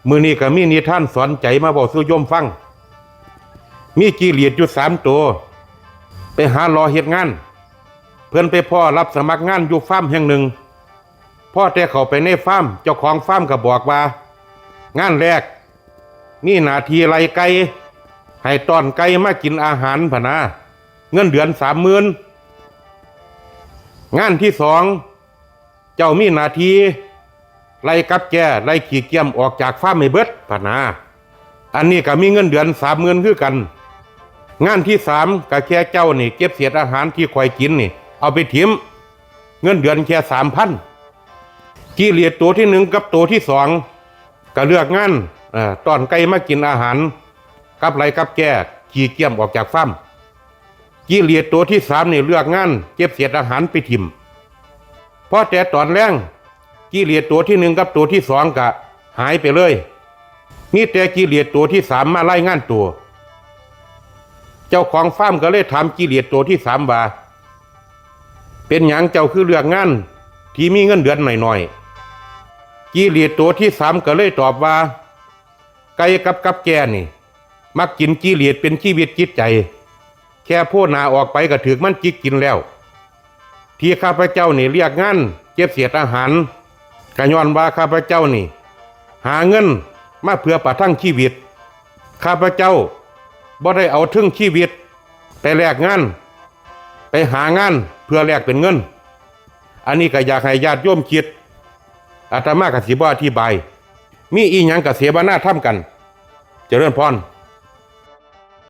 มื้อนี้ก็มีนิทานสอนใจมาบอกสู่โยมฟังมีจิ้งหรีดอยู่3 ตัวไปหารอเฮ็ดงานเพิ่นไปพ่อรับสมัครงานอยู่ฟาร์มแห่งหนึ่งพ่อแต่เข้าไปในฟาร์มเจ้าของฟาร์มก็บอกว่างานแรกมีหน้าที่ไล่ไก่ให้ต้อนไก่มากินอาหารพะนะเงินเดือน30,000งานที่2เจ้ามีหน้าที่ไล่กับแก่ไล่ขี้เกียจออกจากฟาร์มให้เบิดพะนะอันนี้ก็มีเงินเดือน30,000คือกันงานที่3ก็แค่เจ้านี่เก็บเศษอาหารที่ข่อยกินนี่เอาไปถิ่มเงินเดือนแค่3,000จิ้งหรีดตัวที่1กับตัวที่2ก็เลือกงานต้อนไก่มากินอาหารกับไล่กับแก่ขี้เกียจออกจากฟาร์มจิ้งหรีดตัวที่3นี่เลือกงานเก็บเศษอาหารไปถิ่มพอแต่ตอนแรงจิ้งหรีดตัวที่1กับตัวที่2ก็หายไปเลยมีแต่จิ้งหรีดตัวที่3มาไล่งานตัวเจ้าของฟาร์มก็เลยถามจิ้งหรีดตัวที่3ว่าเป็นหยังเจ้าคือเลือกงานที่มีเงินเดือนหน่อยๆจิ้งหรีดตัวที่3ก็เลยตอบว่าไก่กับแก่นี่มักกินจิ้งหรีดเป็นชีวิตจิตใจแค่พูดหน้าออกไปก็ถึกมันจิกกินแล้วที่ข้าพเจ้านี่เรียกงานเก็บเศษอาหารก็ย้อนว่าข้าพเจ้านี่หาเงินมาเพื่อประทังชีวิตข้าพเจ้าบ่ได้เอาถึงชีวิตไปแลกงานไปหางานเพื่อแลกเป็นเงินอันนี้ก็อยากให้ญาติโยมคิดอาตมาก็สิบ่อธิบายมีอีหยังก็เสวนาทำกันเจริญพร